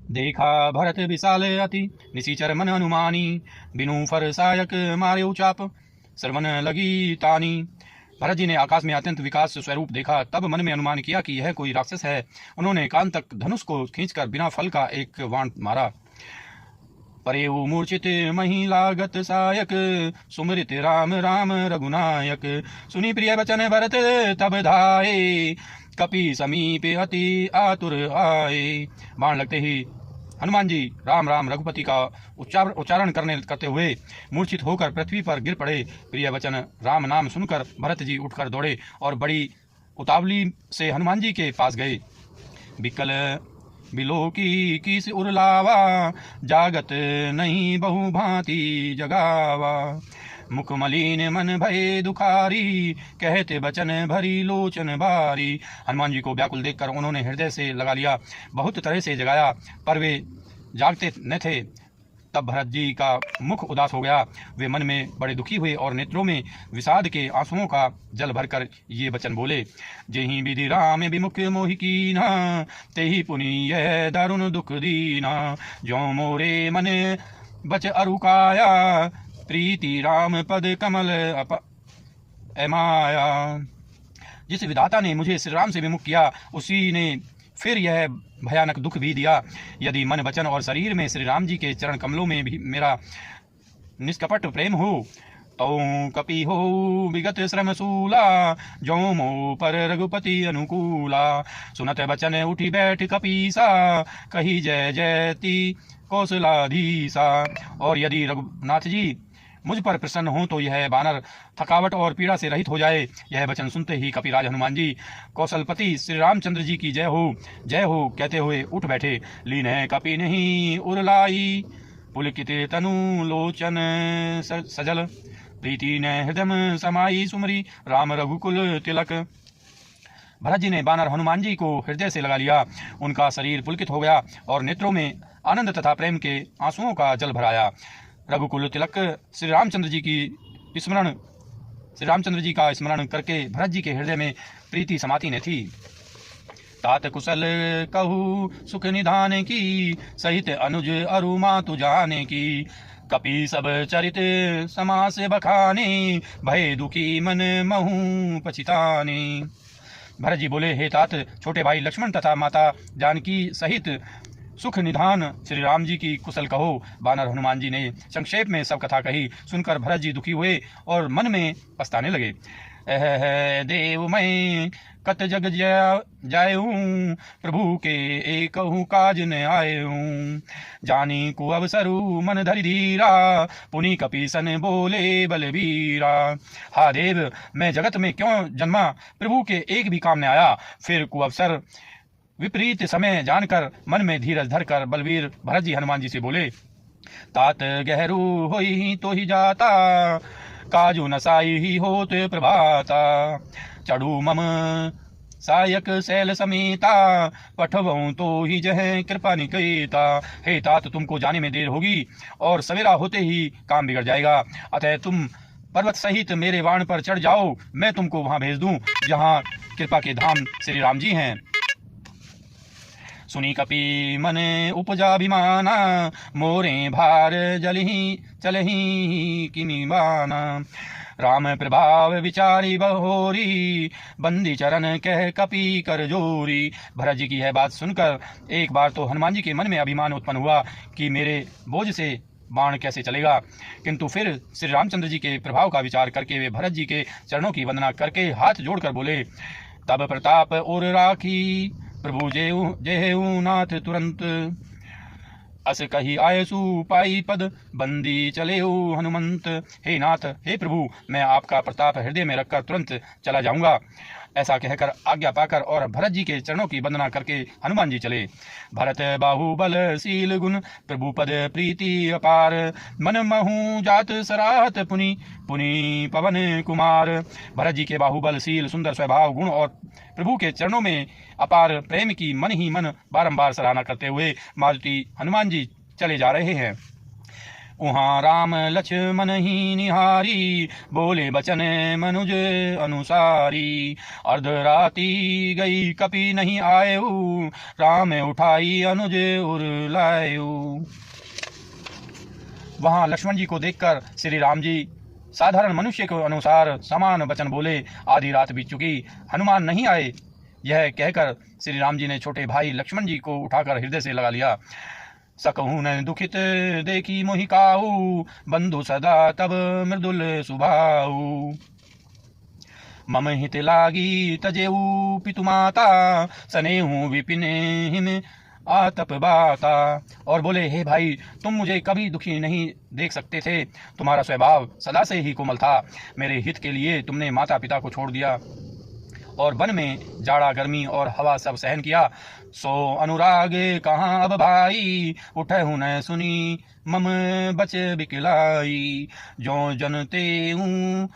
देखा भरत विशाल अति निशिचर मन अनुमानी, बिनु फर सायक मारे उचाप श्रवण लगी तानी। भरत जी ने आकाश में अत्यंत विकास स्वरूप देखा, तब मन में अनुमान किया कि यह कोई राक्षस है। उन्होंने कान तक धनुष को खींचकर बिना फल का एक बाण मारा। परेऊ मूर्छित महिलागत सायक, सुमृत राम राम रघुनायक। सुनी प्रिय वचन भरत तब धाये, कपि समीप अति आतुर आए। बाण लगते ही हनुमान जी राम राम रघुपति का उच्चारण करते हुए मूर्छित होकर पृथ्वी पर गिर पड़े। प्रिय वचन राम नाम सुनकर भरत जी उठकर दौड़े और बड़ी उतावली से हनुमान जी के पास गए। बिकल बिलो की किस उरलावा, जागत नहीं बहु भांति जगावा। मुख मलिन मन भय दुखारी, कहते बचन भरी लोचन बारी। हनुमान जी को व्याकुल देखकर उन्होंने हृदय से लगा लिया, बहुत तरह से जगाया, पर वे जागते न थे। तब भरत जी का मुख उदास हो गया। वे मन में बड़े दुखी हुए और नेत्रों में विषाद के आंसुओं का जल भरकर ये वचन बोले। जेहि विधि राम विमुख मोहि कीना, तेहि पुनि यह दारुण दुख दीना। जो मोरे मन बच अरुकाया, प्रीति राम पद कमल अमाया। जिस विधाता ने मुझे श्री राम से विमुख किया, उसी ने फिर यह भयानक दुख भी दिया। यदि मन वचन और शरीर में श्री राम जी के चरण कमलों में भी मेरा निष्कपट प्रेम हो, तो कपि हो विगत श्रम सूला, जो मो पर रघुपति अनुकूला। सुनत वचन उठी बैठ कपीसा, कही जय जयति कौशलाधीसा। और यदि रघुनाथ जी मुझ पर प्रसन्न हो तो यह बानर थकावट और पीड़ा से रहित हो जाए। यह वचन सुनते ही कपिराज हनुमान जी कौशलपति श्री रामचंद्र जी की जय हो कहते हुए उठ बैठे। लीन है कपि नहीं उरलाई, पुलकित तनु लोचन सजल। प्रीति ने हृदय समाई, सुमरी राम रघुकुल तिलक। भरत जी ने बानर हनुमान जी को हृदय से लगा लिया। उनका शरीर पुलकित हो गया और नेत्रों में आनंद तथा प्रेम के आंसुओं का जल भर आया। रघुकुल तिलक श्री रामचंद्र जी का स्मरण करके भरत जी के हृदय में प्रीति समाती न थी। तात कुशल कहू सुख निधान की, सहित अनुज अरु मातु जाने की। कपि सब चरित समास बखाने, भय दुखी मन महू पछिताने। भरत जी बोले, हे तात, छोटे भाई लक्ष्मण तथा माता जानकी सहित सुख निधान श्री राम जी की कुशल कहो। बानर हनुमान जी ने संक्षेप में सब कथा कही। सुनकर भरत जी दुखी हुए और मन में पछताने लगे। देव मैं कत जग जायूं, प्रभु के एकहु काज न आयूं। जानी को अवसरु मन धरि धीरा, पुनि कपीसन बोले बलबीरा। हा देव, मैं जगत में क्यों जन्मा, प्रभु के एक भी काम न आया। फिर कुअवसर विपरीत समय जानकर मन में धीरज धरकर बलवीर भरत जी हनुमान जी से बोले। तात गहरू होई तो ही जाता, काजू नसाई ही होत प्रभाता। चढ़ू मम सायक शैल समेता, पठवऊं तो ही जह कृपा निकेता। हे तात, तुमको जाने में देर होगी और सवेरा होते ही काम बिगड़ जाएगा। अतः तुम पर्वत सहित मेरे वाण पर चढ़ जाओ, मैं तुमको वहां भेज दूं जहां कृपा के धाम श्री राम जी हैं। सुनी कपि मन उपजाभिमाना, मोरे भार जलही चलही किमि बाना। राम प्रभाव विचारी बहोरी, बंदी चरण कह कपि कर जोरी। भरत जी की यह बात सुनकर एक बार तो हनुमान जी के मन में अभिमान उत्पन्न हुआ कि मेरे बोझ से बाण कैसे चलेगा, किंतु फिर श्री रामचंद्र जी के प्रभाव का विचार करके वे भरत जी के चरणों की वंदना करके हाथ जोड़कर बोले। तब प्रताप और राखी, प्रभु जेहु नाथ तुरंत। अस कही आयसु पाई पद, बंदी चले हनुमंत। हे नाथ, हे प्रभु, मैं आपका प्रताप हृदय में रखकर तुरंत चला जाऊंगा। ऐसा कहकर आज्ञा पाकर और भरत जी के चरणों की वंदना करके हनुमान जी चले। भरत बाहुबल शील गुण, प्रभु पद प्रीति अपार। मन महु जात सराहत पुनि पुनि पवन कुमार। भरत जी के बाहुबल शील सुंदर स्वभाव गुण और प्रभु के चरणों में अपार प्रेम की मन ही मन बारंबार सराहना करते हुए मारुति हनुमान जी चले जा रहे हैं। उहाँ राम लक्ष्मण ही निहारी, बोले बचन मनुज अनुसारी। अर्धराती गई कपि नहीं आयु, राम उठाई अनुज उर लायु। वहां लक्ष्मण जी को देखकर श्री राम जी साधारण मनुष्य के अनुसार समान वचन बोले। आधी रात बीत चुकी, हनुमान नहीं आए। यह कहकर श्री राम जी ने छोटे भाई लक्ष्मण जी को उठाकर हृदय से लगा लिया। सकहु न दुखित देखी मोहि काहू, बंधु सदा तब मृदुल सुभाऊ। मम हित लागी तजेऊ पितु माता, सनेहू विपिन हिम आतप बाता। और बोले, हे भाई, तुम मुझे कभी दुखी नहीं देख सकते थे। तुम्हारा स्वभाव सदा से ही कोमल था। मेरे हित के लिए तुमने माता पिता को छोड़ दिया और वन में जाड़ा गर्मी और हवा सब सहन किया। सो अनुराग कहाँ अब भाई, उठहु न सुनी मम बच बिकलाई। जो जनते हूँ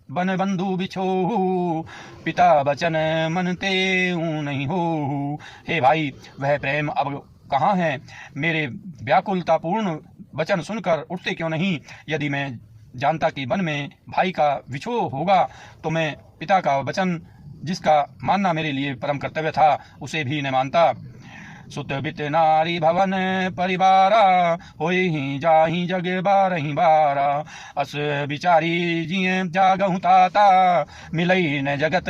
बन बंधु बिछोहू, पिता बचन मनते हूँ नहीं हो। हे भाई, वह प्रेम अब कहाँ है? मेरे व्याकुलतापूर्ण वचन सुनकर उठते क्यों नहीं? यदि मैं जानता कि वन में भाई का विछोह होगा तो मैं पिता का वचन, जिसका मानना मेरे लिए परम कर्तव्य था, उसे भी न मानता। सुत बित नारी भवन परिवारा, होई ही जाही जग बारही बारा। अस बिचारी जिये जागहु ताता, मिलई न जगत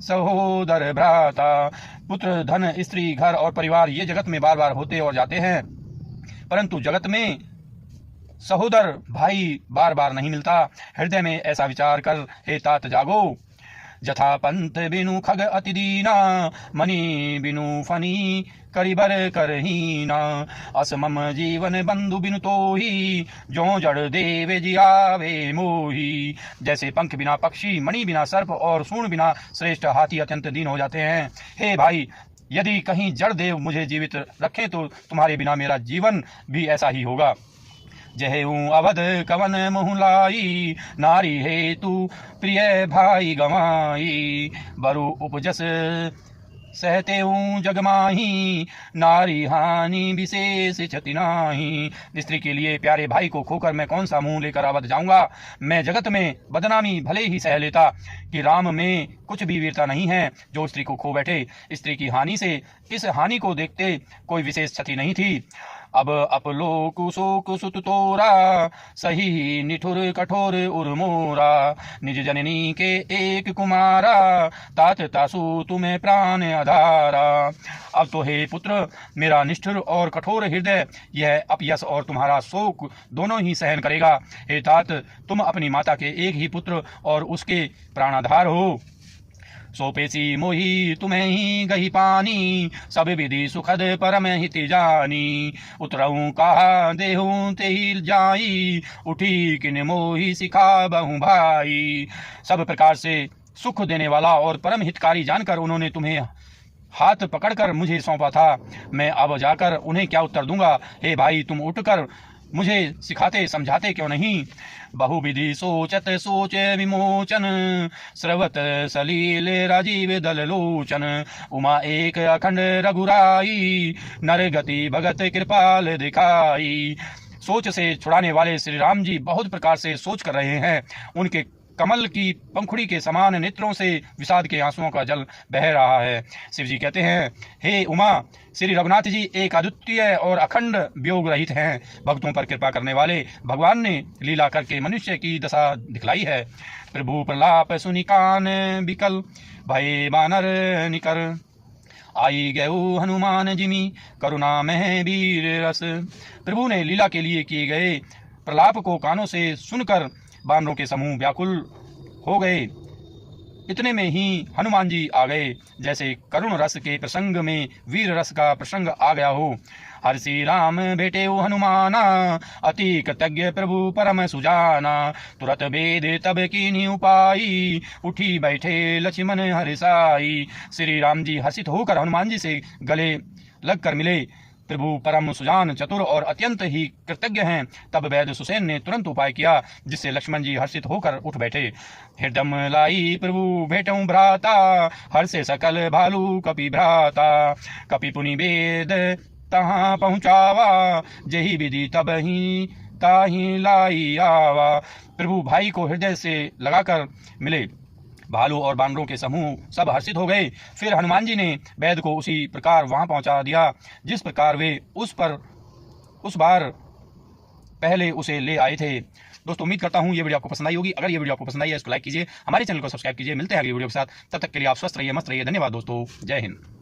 सहोदर भ्राता। पुत्र, धन, स्त्री, घर और परिवार ये जगत में बार बार होते और जाते हैं, परंतु जगत में सहोदर भाई बार बार नहीं मिलता। हृदय में ऐसा विचार कर हे तात जागो। जथा पंथ बिनु खग अति दीना, मणि बिनु फनी करिबर करहीना। अस मम जीवन बंधु बिनु तोही, जो जड़ देव जियावे मोही। जैसे पंख बिना पक्षी, मणि बिना सर्प और सूर्ण बिना श्रेष्ठ हाथी अत्यंत दीन हो जाते हैं। हे भाई, यदि कहीं जड़ देव मुझे जीवित रखें तो तुम्हारे बिना मेरा जीवन भी ऐसा ही होगा। जहेऊ अवध कवन मोहुलाई, नारी हेतु प्रिय भाई गवाई। बरु उपजस सहते हूँ जगमाही, नारी हानि विशेष क्षति नाही। स्त्री के लिए प्यारे भाई को खोकर मैं कौन सा मुंह लेकर अवध जाऊंगा? मैं जगत में बदनामी भले ही सह लेता कि राम में कुछ भी वीरता नहीं है जो स्त्री को खो बैठे। स्त्री की हानि से इस हानि को देखते कोई विशेष क्षति नहीं थी। अब अपलोक शोक सुत तोरा, सही निठुर कठोर उर्मोरा। निज जननी के एक कुमारा, तात तासु तुम्हें प्राण आधारा। अब तो हे पुत्र, मेरा निष्ठुर और कठोर हृदय यह अपयश और तुम्हारा शोक दोनों ही सहन करेगा। हे तात, तुम अपनी माता के एक ही पुत्र और उसके प्राणाधार हो। सोपेसी मोही तुम्हें ही गही पानी, सब विधि सुखद परम हित जानी। उतरऊं कहा देहूं तेहि जाई, उठी किन मोही सिखा बहु भाई। सब प्रकार से सुख देने वाला और परम हितकारी जानकर उन्होंने तुम्हें हाथ पकड़कर मुझे सौंपा था। मैं अब जाकर उन्हें क्या उत्तर दूंगा? हे भाई, तुम उठकर मुझे सिखाते समझाते क्यों नहीं? बहुविधि सोचत सोच विमोचन, स्रवत सलील राजीव दल लोचन। उमा एक अखंड रघुराई, नर गति भगत कृपाल दिखाई। सोच से छुड़ाने वाले श्री राम जी बहुत प्रकार से सोच कर रहे हैं। उनके कमल की पंखुड़ी के समान नेत्रों से विषाद के आंसुओं का जल बह रहा है। शिव जी कहते हैं, हे उमा, श्री रघुनाथ जी एक अद्वितीय और अखंड वियोग रहित हैं। भक्तों पर कृपा करने वाले भगवान ने लीला करके मनुष्य की दशा दिखलाई है। प्रभु प्रलाप सुनि कान बिकल, भय बानर निकर। आई गयो हनुमान जिमी, करुणा में वीर रस। प्रभु ने लीला के लिए किए गए प्रलाप को कानों से सुनकर बानरों के समूह व्याकुल हो गए। इतने में ही हनुमान जी आ गए, जैसे करुण रस के प्रसंग में वीर रस का प्रसंग आ गया हो। हर्षि राम बेटे हो हनुमाना, अति कृतज्ञ प्रभु परम सुजाना। तुरत वेद तब कीन्ही उपाई, उठी बैठे लक्ष्मण हर्षाई। श्री राम जी हर्षित होकर हनुमान जी से गले लग कर मिले। प्रभु परम सुजान, चतुर और अत्यंत ही कृतज्ञ हैं। तब वैद्य सुसेन ने तुरंत उपाय किया, जिससे लक्ष्मण जी हर्षित होकर उठ बैठे। हृदय लाई प्रभु भेटऊं भ्राता, हर्षे सकल भालू कपि भ्राता। कपि पुनि वेद तहाँ पहुँचावा, जही विधि तब ही ताहि लाई आवा। प्रभु भाई को हृदय से लगाकर मिले। भालू और बानरों के समूह सब हर्षित हो गए। फिर हनुमान जी ने वैद्य को उसी प्रकार वहां पहुंचा दिया जिस प्रकार वे उस बार पहले उसे ले आए थे। दोस्तों उम्मीद करता हूं ये वीडियो आपको पसंद आई होगी। अगर ये वीडियो आपको पसंद आई है इसको लाइक कीजिए, हमारे चैनल को सब्सक्राइब कीजिए। मिलते हैं अगली वीडियो के साथ, तब तक के लिए आप स्वस्थ रहिए, मस्त रहिए। धन्यवाद दोस्तों, जय हिंद।